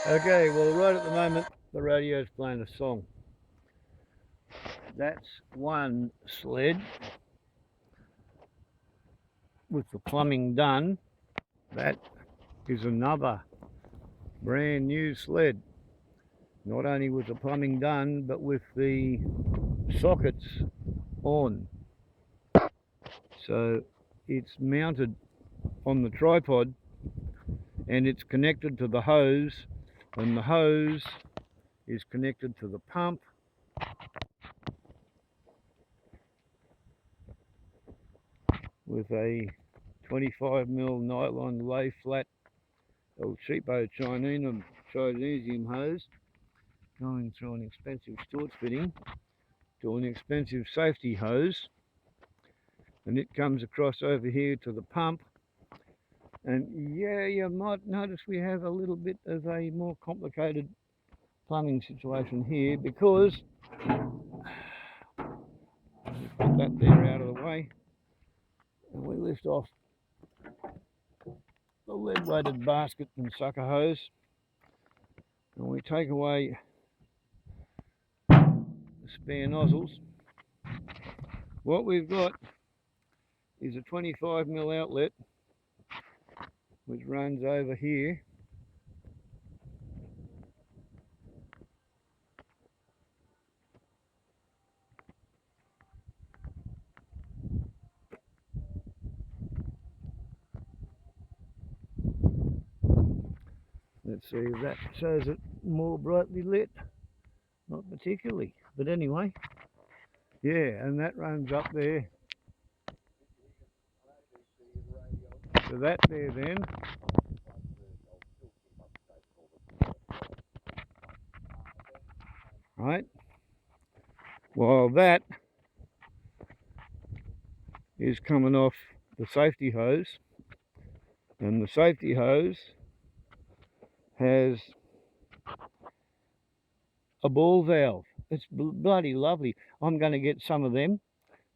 Okay, well right at the moment the radio's playing a song. That's one sled with the plumbing done. That is another brand new sled. Not only with the plumbing done, but with the sockets on. So it's mounted on the tripod and it's connected to the hose, and the hose is connected to the pump. With a 25mm nylon Layflat Hp Chinesium hose going through an expensive Stortz fitting to an expensive safety hose, and it comes across over here to the pump. And yeah, you might notice we have a little bit of a more complicated plumbing situation here, because put that there out of the way, and we lift off the lead-weighted basket and sucker hose, and we take away the spare nozzles. What we've got is a 25mm outlet which runs over here, let's see if that shows it more brightly lit. Not particularly, but anyway, yeah, and that runs up there to that there then. Right, while that is coming off the safety hose, and the safety hose has a ball valve. It's bloody lovely. I'm going to get some of them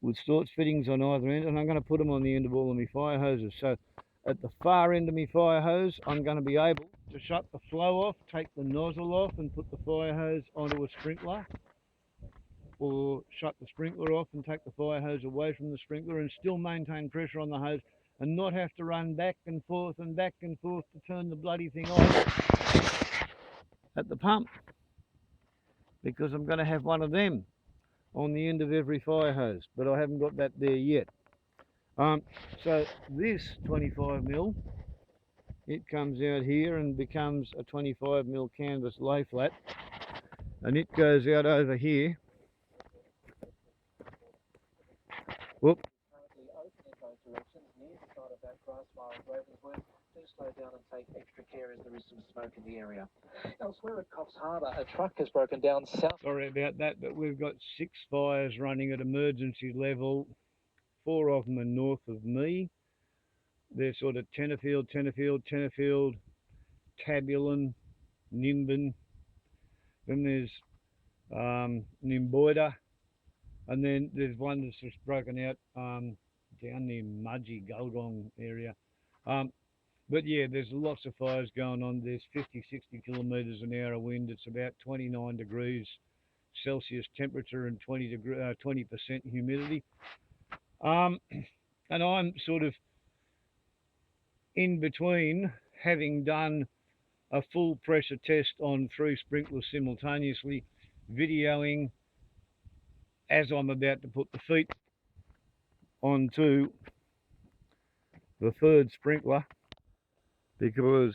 with Stortz fittings on either end, and I'm going to put them on the end of all of my fire hoses. So at the far end of my fire hose, I'm going to be able to shut the flow off, take the nozzle off and put the fire hose onto a sprinkler, or shut the sprinkler off and take the fire hose away from the sprinkler and still maintain pressure on the hose and not have to run back and forth to turn the bloody thing off at the pump, because I'm going to have one of them on the end of every fire hose, but I haven't got that there yet. So this 25mm, it comes out here and becomes a 25mm canvas Layflat, and it goes out over here. Whoop. Do slow down and take extra care as there is some smoke in the area. Elsewhere at Coffs Harbour, a truck has broken down south. Sorry about that, but we've got 6 fires running at emergency level. 4 of them are north of me. They're sort of Tenterfield, Tabulan, Nimbin. Then there's Nimboida, and then there's one that's just broken out down near Mudgee, Gulgong area. But yeah, there's lots of fires going on. There's 50-60 kilometres an hour wind. It's about 29 degrees Celsius temperature and 20% humidity. And I'm sort of in between having done a full pressure test on 3 sprinklers simultaneously, videoing as I'm about to put the feet onto the 3rd sprinkler, because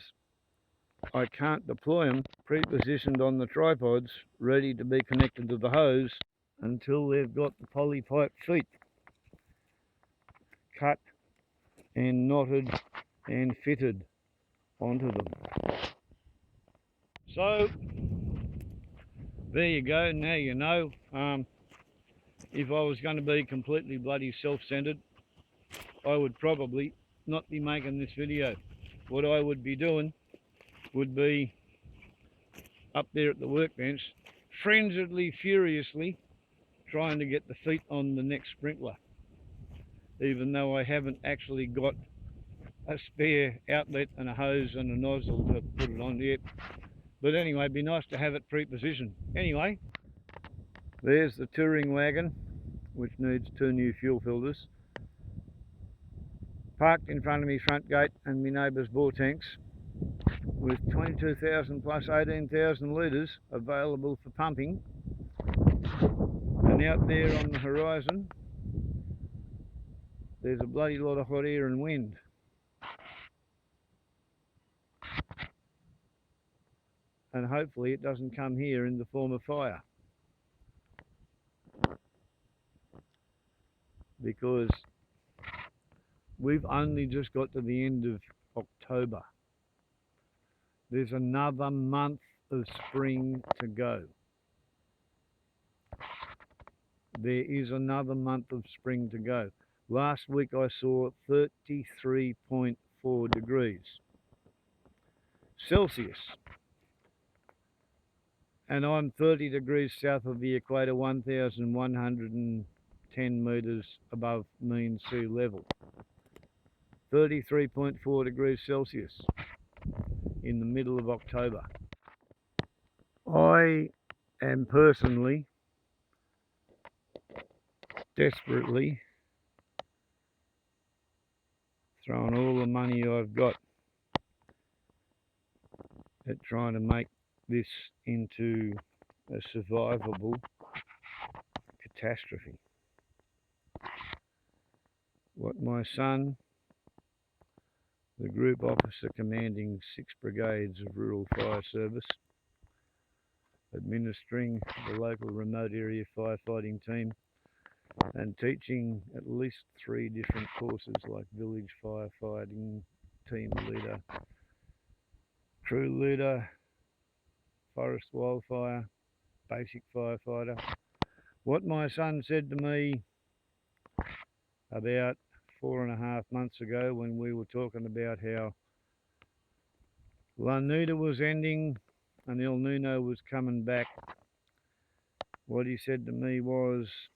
I can't deploy them pre-positioned on the tripods ready to be connected to the hose until they've got the poly pipe feet cut and knotted and fitted onto them. So there you go. Now you know. If I was going to be completely bloody self-centered, I would probably not be making this video. What I would be doing would be up there at the workbench, frenziedly, furiously trying to get the feet on the next sprinkler, even though I haven't actually got a spare outlet and a hose and a nozzle to put it on yet. But anyway, it'd be nice to have it pre-positioned. Anyway, there's the touring wagon, which needs 2 new fuel filters. Parked in front of me front gate and my neighbour's bore tanks, with 22,000 plus 18,000 litres available for pumping. And out there on the horizon, there's a bloody lot of hot air and wind. And hopefully it doesn't come here in the form of fire. Because we've only just got to the end of October. There's another month of spring to go. There is another month of spring to go. Last week I saw 33.4 degrees Celsius. And I'm 30 degrees south of the equator, 1,110 metres above mean sea level. 33.4 degrees Celsius in the middle of October. I am personally desperately throwing all the money I've got at trying to make this into a survivable catastrophe. What my son, the Group Officer commanding 6 brigades of Rural Fire Service, administering the local remote area firefighting team, and teaching at least 3 different courses like village firefighting, team leader, crew leader, forest wildfire, basic firefighter. What my son said to me about 4.5 months ago when we were talking about how La Nina was ending and El Nino was coming back, what he said to me was,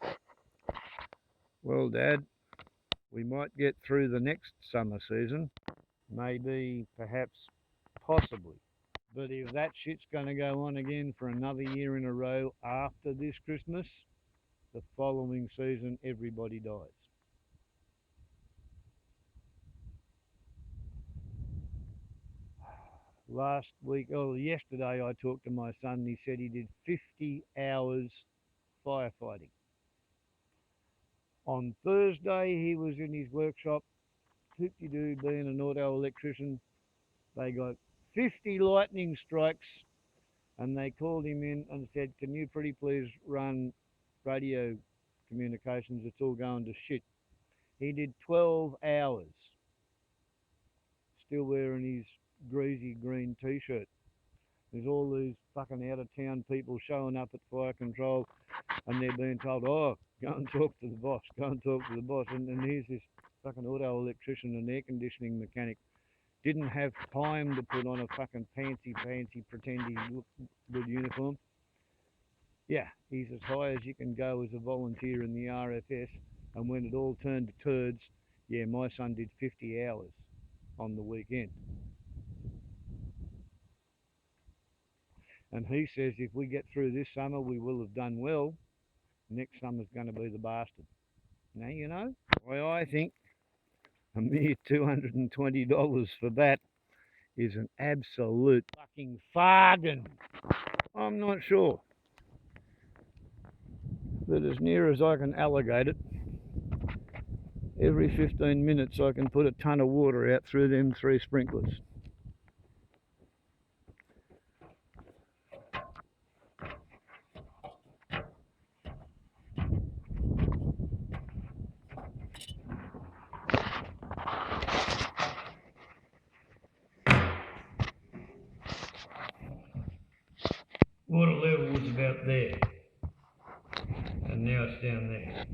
well, Dad, we might get through the next summer season, maybe, perhaps, possibly. But if that shit's going to go on again for another year in a row after this Christmas, the following season everybody dies. Last week, or yesterday, I talked to my son and he said he did 50 hours firefighting. On Thursday, he was in his workshop, hoop-de-doo, being an auto electrician. They got 50 lightning strikes and they called him in and said, can you pretty please run radio communications, it's all going to shit. He did 12 hours, still wearing his greasy green t-shirt. There's all these fucking out-of-town people showing up at fire control and they're being told, oh, go and talk to the boss, go and talk to the boss. And here's this fucking auto electrician and air conditioning mechanic. Didn't have time to put on a fucking fancy pretend good uniform. Yeah, he's as high as you can go as a volunteer in the RFS. And when it all turned to turds, yeah, my son did 50 hours on the weekend. And he says if we get through this summer, we will have done well. Next summer's going to be the bastard. Now, you know, I think a mere $220 for that is an absolute fucking bargain. I'm not sure. But as near as I can allocate it, every 15 minutes I can put a ton of water out through them 3 sprinklers. Water level was about there, and now it's down there.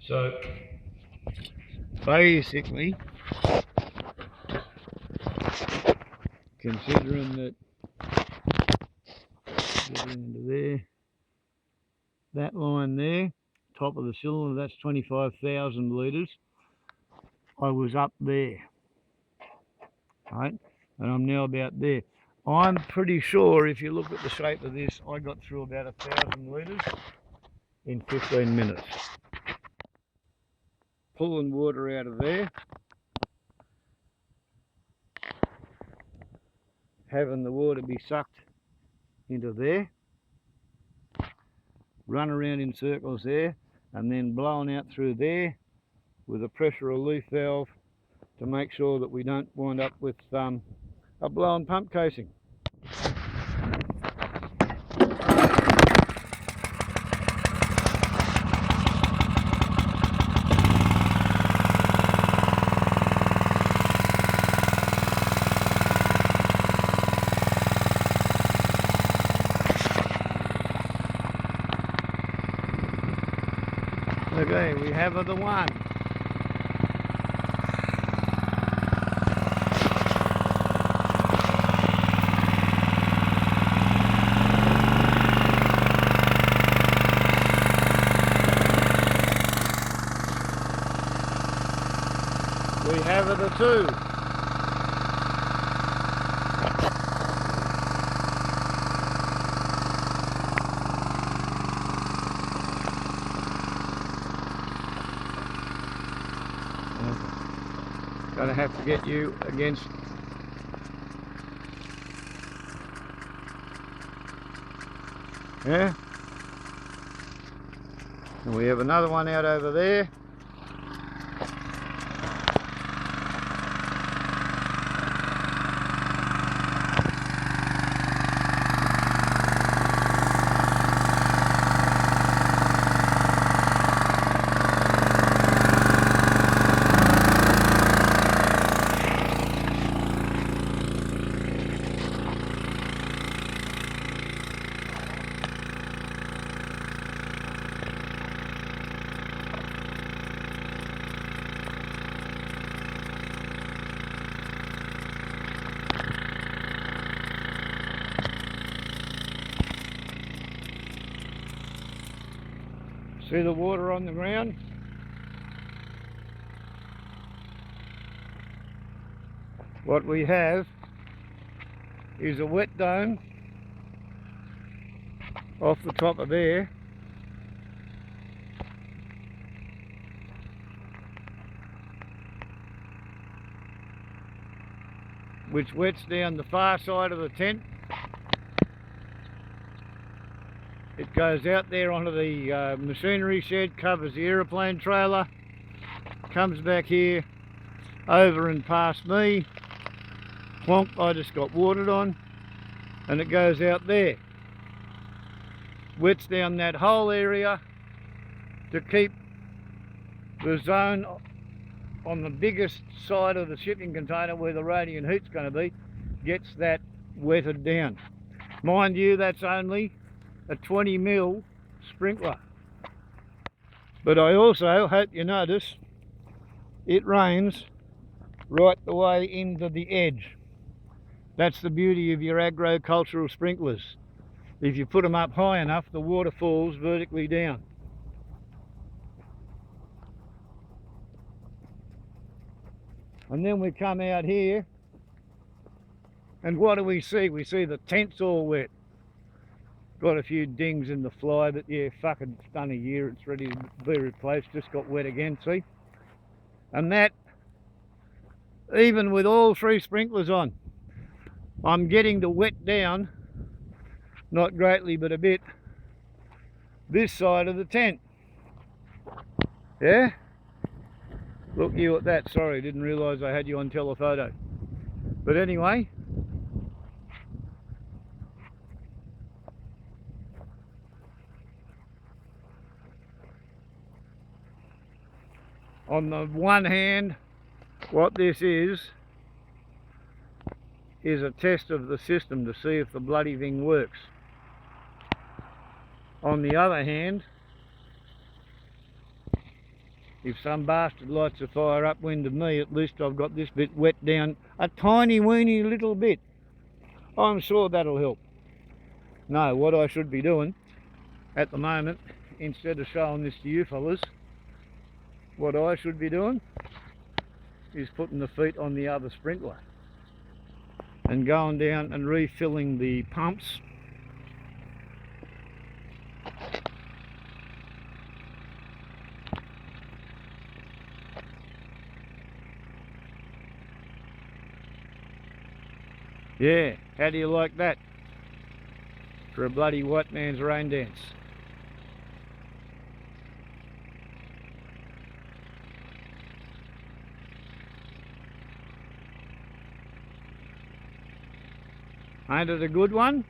So basically, considering that, get into there, that line there, top of the cylinder, that's 25,000 litres. I was up there, right, and I'm now about there. I'm pretty sure if you look at the shape of this, I got through about 1,000 litres in 15 minutes. Pulling water out of there, having the water be sucked into there, run around in circles there, and then blowing out through there with a pressure relief valve to make sure that we don't wind up with a blown pump casing. Okay, we have the one. We have the two. Gonna have to get you against yeah. And we have another one out over there. See the water on the ground? What we have is a wet dome off the top of there, which wets down the far side of the tent. It goes out there onto the machinery shed, covers the aeroplane trailer, comes back here, over and past me, plonk, I just got watered on, and it goes out there. Wets down that whole area to keep the zone on the biggest side of the shipping container where the radiant heat's going to be, gets that wetted down. Mind you, that's only a 20mm sprinkler. But I also hope you notice it rains right the way into the edge. That's the beauty of your agricultural sprinklers. If you put them up high enough, the water falls vertically down. And then we come out here, and what do we see? We see the tent's all wet. Got a few dings in the fly, but yeah, fucking it's done a year, it's ready to be replaced, just got wet again, see? And that, even with all three sprinklers on, I'm getting to wet down, not greatly but a bit, this side of the tent. Yeah? Look you at that, sorry, didn't realise I had you on telephoto. But anyway, on the one hand, what this is a test of the system to see if the bloody thing works. On the other hand, if some bastard lights a fire upwind of me, at least I've got this bit wet down a tiny weeny little bit. I'm sure that'll help. No, what I should be doing at the moment, instead of showing this to you fellas, what I should be doing is putting the feet on the other sprinkler. and going down and refilling the pumps. Yeah, how do you like that for a bloody white man's rain dance? Ain't it a good one?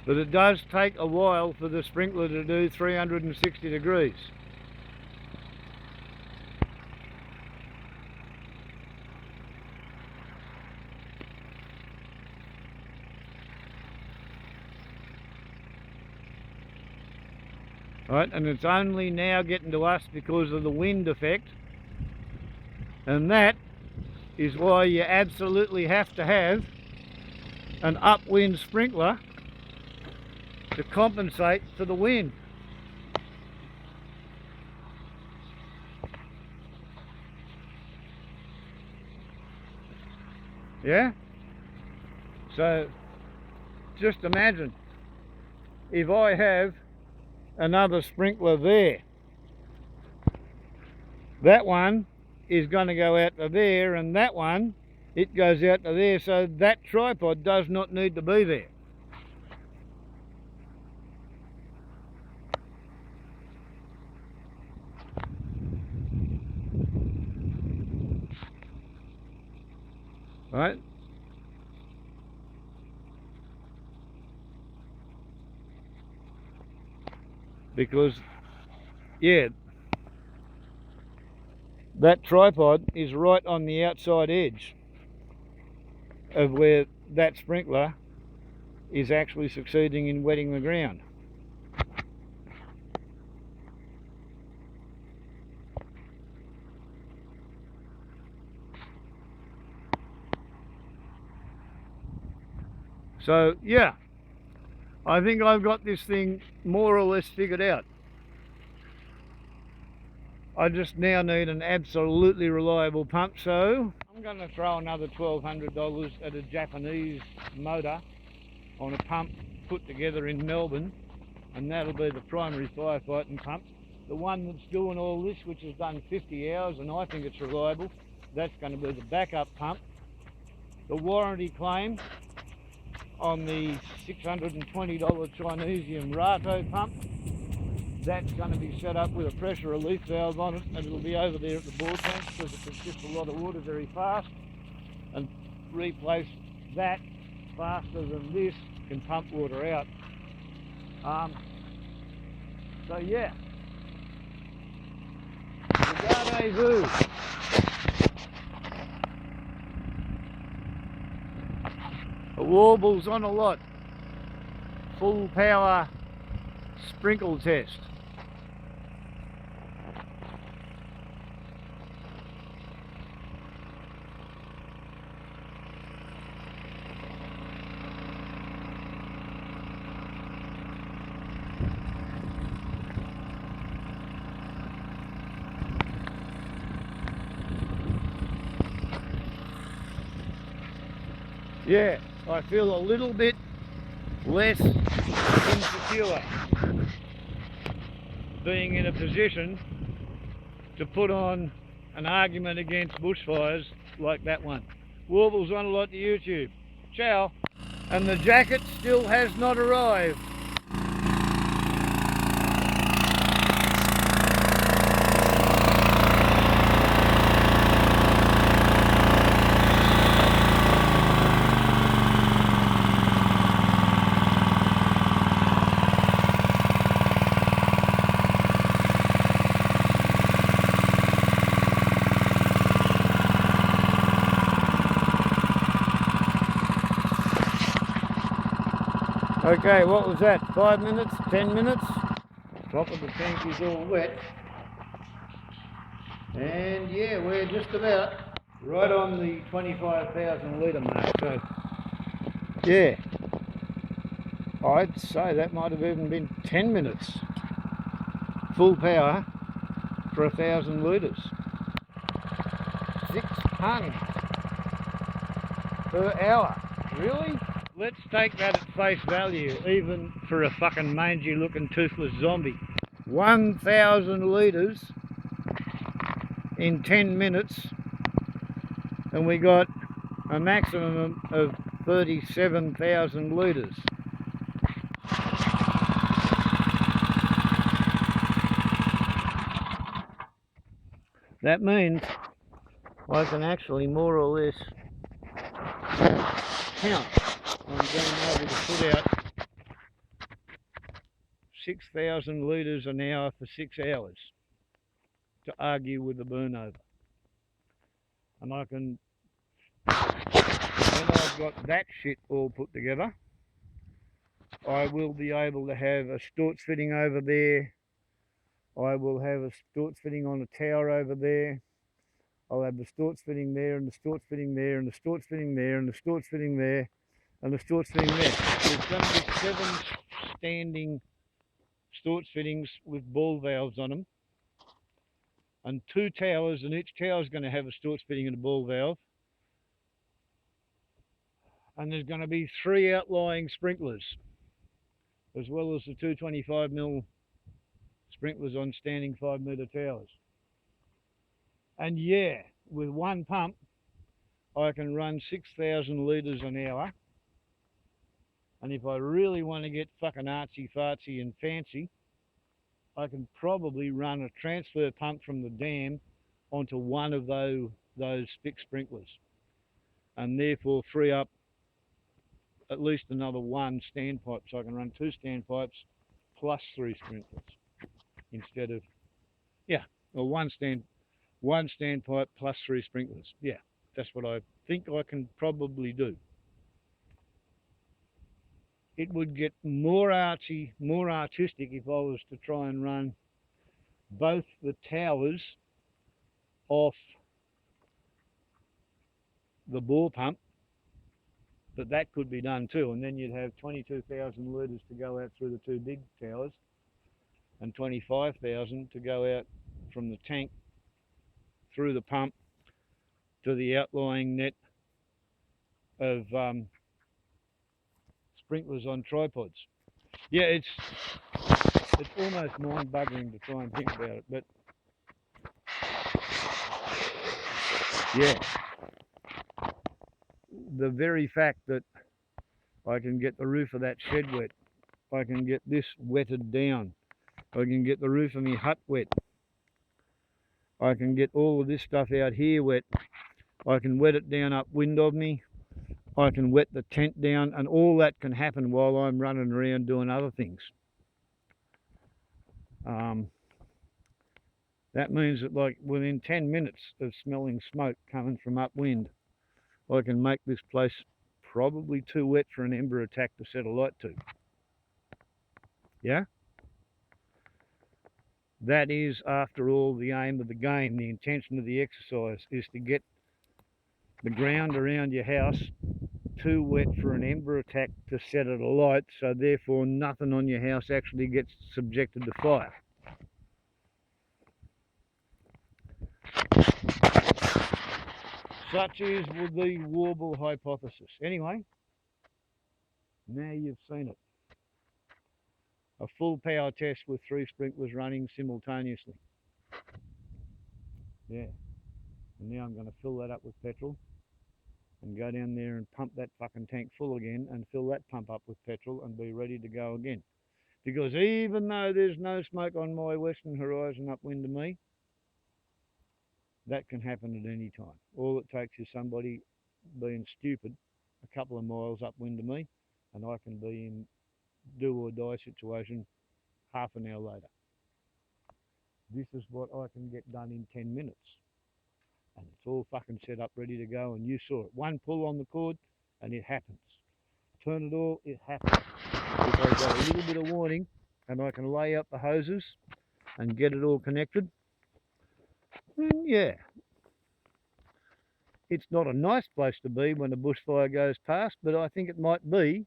But it does take a while for the sprinkler to do 360 degrees. Right, and it's only now getting to us because of the wind effect. And that is why you absolutely have to have an upwind sprinkler to compensate for the wind. Yeah? So just imagine if I have another sprinkler there, that one is going to go out to there, and that one, it goes out to there, so that tripod does not need to be there. Right? Because, yeah, that tripod is right on the outside edge of where that sprinkler is actually succeeding in wetting the ground. So yeah, I think I've got this thing more or less figured out. I just now need an absolutely reliable pump, so I'm going to throw another $1,200 at a Japanese motor on a pump put together in Melbourne, and that'll be the primary firefighting pump. The one that's doing all this, which has done 50 hours and I think it's reliable, that's going to be the backup pump. The warranty claim on the $620 Chinesium Rato pump, that's going to be set up with a pressure relief valve on it, and it'll be over there at the Boretank because it consumes a lot of water very fast, and replace that faster than this can pump water out. So yeah, rendezvous. The warbles on a lot. Full power sprinkle test. Yeah, I feel a little bit less insecure being in a position to put on an argument against bushfires like that one. Warbles on a lot to YouTube. Ciao. And the jacket still has not arrived. Okay, what was that? 5 minutes? 10 minutes? Top of the tank is all wet. And yeah, we're just about right on the 25,000 litre mark. So yeah, I'd say that might have even been 10 minutes. full power for 1,000 litres. 6 tonnes per hour. Really? Let's take that at face value, even for a fucking mangy looking toothless zombie. 1,000 litres in 10 minutes, and we got a maximum of 37,000 litres. That means I can actually more or less count on being able to put out 6,000 litres an hour for 6 hours to argue with the burn over. And I can, when I've got that shit all put together, I will be able to have a Stortz fitting over there. I will have a Stortz fitting on a tower over there. I'll have the Stortz fitting there, and the Stortz fitting there, and the Stortz fitting there, and the Stortz fitting there, and the Stortz fitting there. There's going to be 7 standing Stortz fittings with ball valves on them, and 2 towers, and each tower is going to have a Stortz fitting and a ball valve. And there's going to be 3 outlying sprinklers, as well as the 225mm sprinklers on standing 5-metre towers. And yeah, with one pump, I can run 6,000 litres an hour. And if I really want to get fucking artsy-fartsy and fancy, I can probably run a transfer pump from the dam onto one of those fixed sprinklers, and therefore free up at least another 1 standpipe, so I can run 2 standpipes plus 3 sprinklers instead of, yeah, or one standpipe plus 3 sprinklers. Yeah, that's what I think I can probably do. It would get more artsy, more artistic if I was to try and run both the towers off the bore pump, but that could be done too, and then you'd have 22,000 litres to go out through the 2 big towers and 25,000 to go out from the tank through the pump to the outlying net of sprinklers on tripods. Yeah, it's almost mind-buggering to try and think about it, but yeah, the very fact that I can get the roof of that shed wet, I can get this wetted down, I can get the roof of my hut wet, I can get all of this stuff out here wet, I can wet it down upwind of me, I can wet the tent down, and all that can happen while I'm running around doing other things. That means that, like, within 10 minutes of smelling smoke coming from upwind, I can make this place probably too wet for an ember attack to set a light to. Yeah? That is, after all, the aim of the game. The intention of the exercise is to get the ground around your house too wet for an ember attack to set it alight, so therefore nothing on your house actually gets subjected to fire. Such is the warble hypothesis. Anyway, now you've seen it. A full power test with 3 sprinklers running simultaneously. Yeah. And now I'm going to fill that up with petrol and go down there and pump that fucking tank full again and fill that pump up with petrol and be ready to go again. Because even though there's no smoke on my western horizon upwind of me, that can happen at any time. All it takes is somebody being stupid a couple of miles upwind of me, and I can be in do or die situation half an hour later. This is what I can get done in 10 minutes. And it's all fucking set up, ready to go, and you saw it. One pull on the cord, and it happens. Turn it all, it happens. If I've got a little bit of warning, and I can lay up the hoses and get it all connected, then yeah. It's not a nice place to be when a bushfire goes past, but I think it might be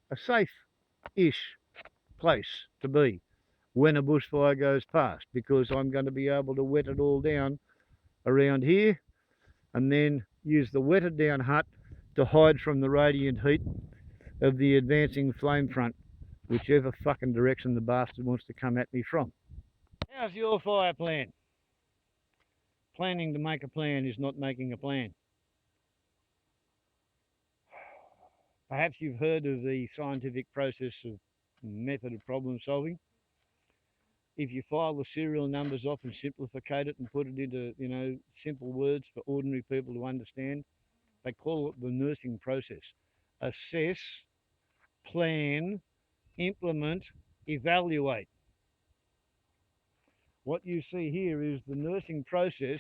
a safe-ish place to be when a bushfire goes past, because I'm going to be able to wet it all down around here and then use the wetted down hut to hide from the radiant heat of the advancing flame front, whichever fucking direction the bastard wants to come at me from. How's your fire plan? Planning to make a plan is not making a plan. Perhaps you've heard of the scientific process of method of problem solving. If you file the serial numbers off and simplify it and put it into, simple words for ordinary people to understand, they call it the nursing process. Assess, plan, implement, evaluate. What you see here is the nursing process: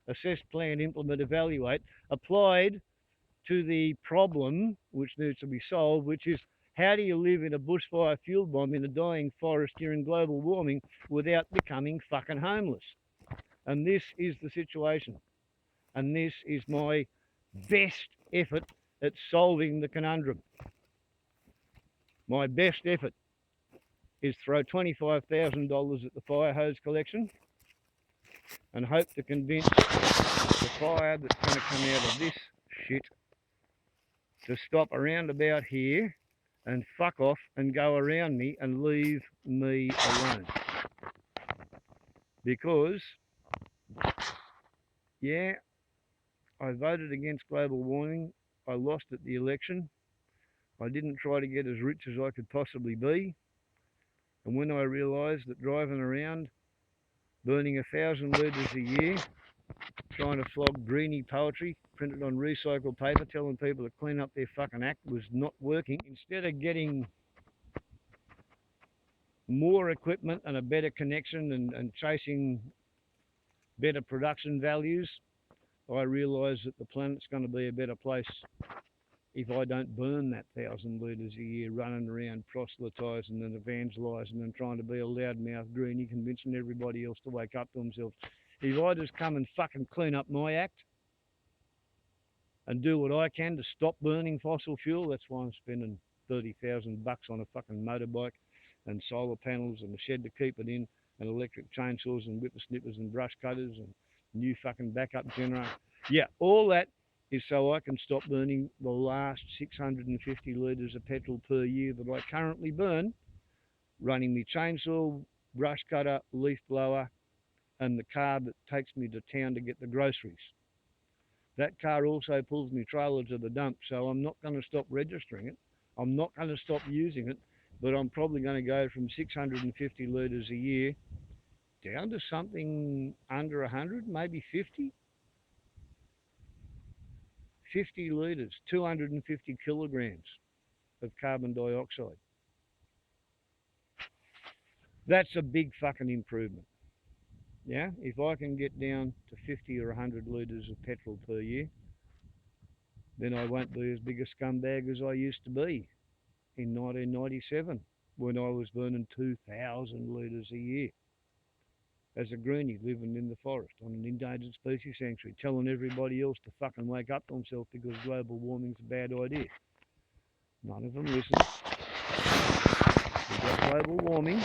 assess, plan, implement, evaluate, applied to the problem which needs to be solved, which is, how do you live in a bushfire fuel bomb in a dying forest during global warming without becoming fucking homeless? And this is the situation. And this is my best effort at solving the conundrum. My best effort is throw $25,000 at the fire hose collection and hope to convince the fire that's going to come out of this shit to stop around about here and fuck off and go around me and leave me alone. Because, yeah, I voted against global warming. I lost at the election. I didn't try to get as rich as I could possibly be. And when I realised that driving around, burning 1,000 litres a year, trying to flog greeny poetry printed on recycled paper, telling people to clean up their fucking act, was not working. Instead of getting more equipment and a better connection and chasing better production values, I realise that the planet's going to be a better place if I don't burn that 1,000 litres a year running around proselytising and evangelising and trying to be a loudmouth greenie, convincing everybody else to wake up to themselves. If I just come and fucking clean up my act and do what I can to stop burning fossil fuel, that's why I'm spending $30,000 on a fucking motorbike and solar panels and a shed to keep it in and electric chainsaws and whippersnippers and brush cutters and new fucking backup generator. Yeah, all that is so I can stop burning the last 650 litres of petrol per year that I currently burn, running my chainsaw, brush cutter, leaf blower, and the car that takes me to town to get the groceries. That car also pulls me trailer to the dump, so I'm not going to stop registering it. I'm not going to stop using it, but I'm probably going to go from 650 litres a year down to something under 100, maybe 50. 50 litres, 250 kilograms of carbon dioxide. That's a big fucking improvement. Yeah, if I can get down to 50 or 100 litres of petrol per year, then I won't be as big a scumbag as I used to be in 1997 when I was burning 2,000 litres a year as a greenie living in the forest on an endangered species sanctuary, telling everybody else to fucking wake up to themselves because global warming's a bad idea. None of them listen. We've got global warming,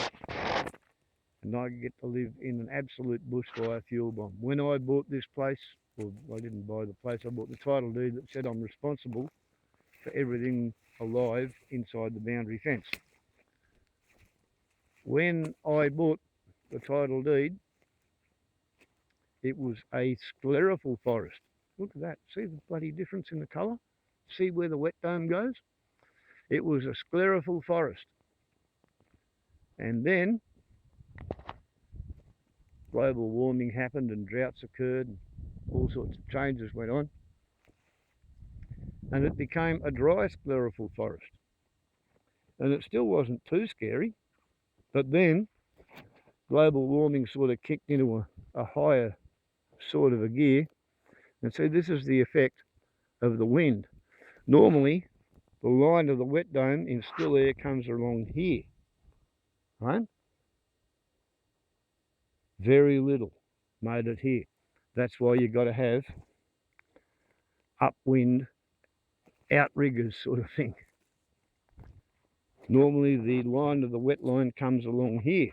and I get to live in an absolute bushfire fuel bomb. When I bought this place, well, I didn't buy the place, I bought the title deed that said I'm responsible for everything alive inside the boundary fence. When I bought the title deed, it was a sclerophyll forest. Look at that. See the bloody difference in the colour? See where the wet dome goes? It was a sclerophyll forest. And then global warming happened and droughts occurred and all sorts of changes went on. And it became a dry sclerophyll forest. And it still wasn't too scary. But then global warming sort of kicked into a higher sort of a gear. And so this is the effect of the wind. Normally, the line of the wet dome in still air comes along here, right? Very little made it here. That's why you've got to have upwind outriggers sort of thing. Normally the line of the wet line comes along here.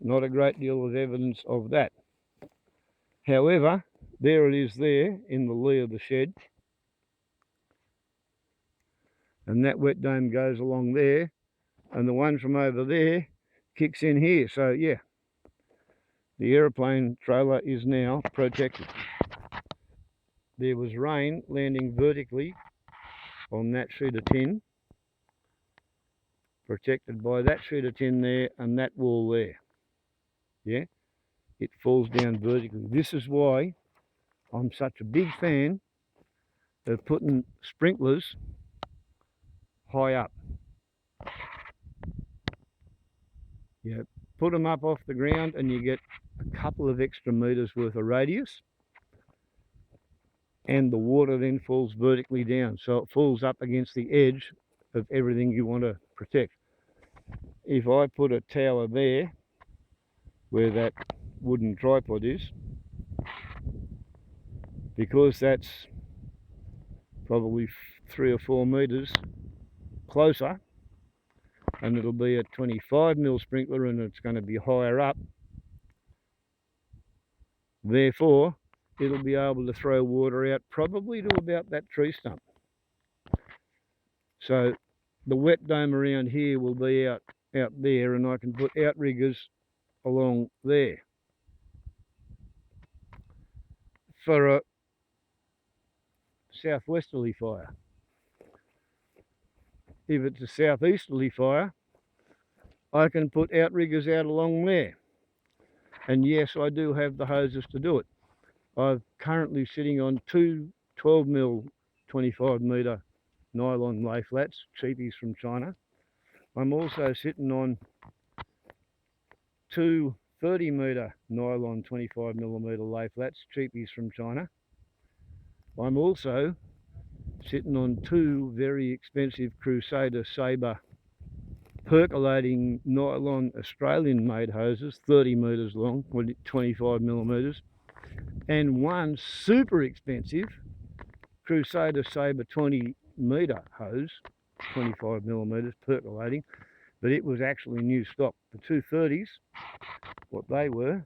not a great deal of evidence of that. However, there it is there in the lee of the shed. And that wet dome goes along there, and the one from over there kicks in here. So yeah, the aeroplane trailer is now protected. There was rain landing vertically on that sheet of tin, protected by that sheet of tin there and that wall there. Yeah, it falls down vertically. This is why I'm such a big fan of putting sprinklers high up. You put them up off the ground and you get a couple of extra meters worth of radius, and the water then falls vertically down, so it falls up against the edge of everything you want to protect. If I put a tower there where that wooden tripod is, because that's probably 3 or 4 meters closer, and it'll be a 25mm sprinkler and it's going to be higher up, therefore it'll be able to throw water out probably to about that tree stump. So the wet dome around here will be out there, and I can put outriggers along there for a southwesterly fire. If it's a southeasterly fire, I can put outriggers out along there. And yes, I do have the hoses to do it. I'm currently sitting on 2 12mm 25m nylon layflats, cheapies from China. I'm also sitting on 2 30m nylon 25mm layflats, cheapies from China. I'm also sitting on 2 very expensive Crusader Sabre percolating nylon Australian made hoses, 30 metres long, 25mm, and 1 super expensive Crusader Sabre 20m hose, 25mm percolating, but it was actually new stock. The 230s, what they were,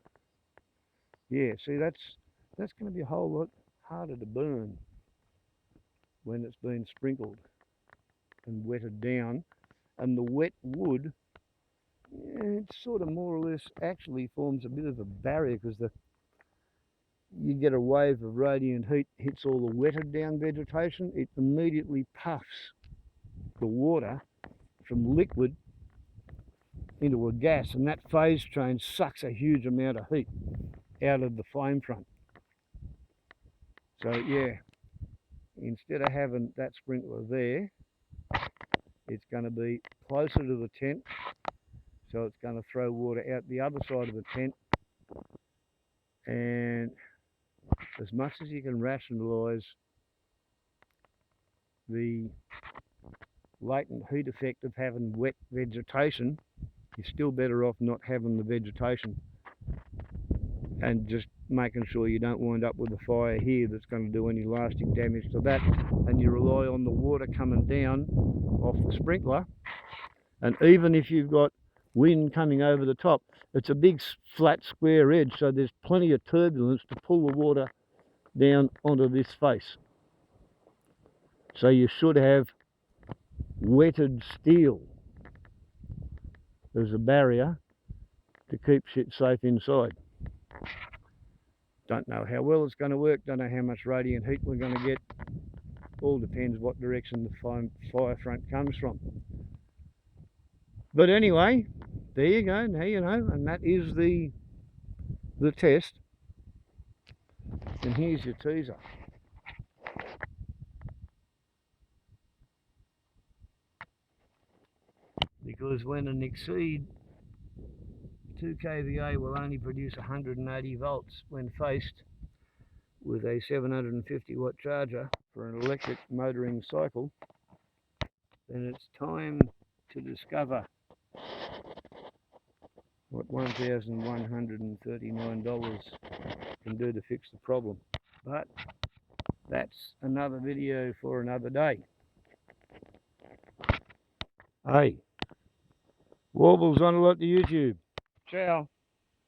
yeah, see, that's going to be a whole lot harder to burn when it's been sprinkled and wetted down. And the wet wood, yeah, it sort of more or less actually forms a bit of a barrier, because you get a wave of radiant heat hits all the wetted down vegetation. It immediately puffs the water from liquid into a gas, and that phase change sucks a huge amount of heat out of the flame front. So yeah, instead of having that sprinkler there, it's going to be closer to the tent, so it's going to throw water out the other side of the tent. And as much as you can rationalise the latent heat effect of having wet vegetation, you're still better off not having the vegetation and just making sure you don't wind up with a fire here that's going to do any lasting damage to that, and you rely on the water coming down off the sprinkler. And even if you've got wind coming over the top, it's a big flat square edge, so there's plenty of turbulence to pull the water down onto this face. So you should have wetted steel as a barrier to keep shit safe inside. Don't know how well it's going to work, don't know how much radiant heat we're going to get. All depends what direction the fire front comes from. But anyway, there you go, now you know, and that is the test. And here's your teaser. Because when an Exceed 2 kVA will only produce 180 volts when faced with a 750 watt charger for an electric motoring cycle, then it's time to discover what $1,139 can do to fix the problem. But that's another video for another day. Hey, Warbles on a lot to YouTube. Ciao.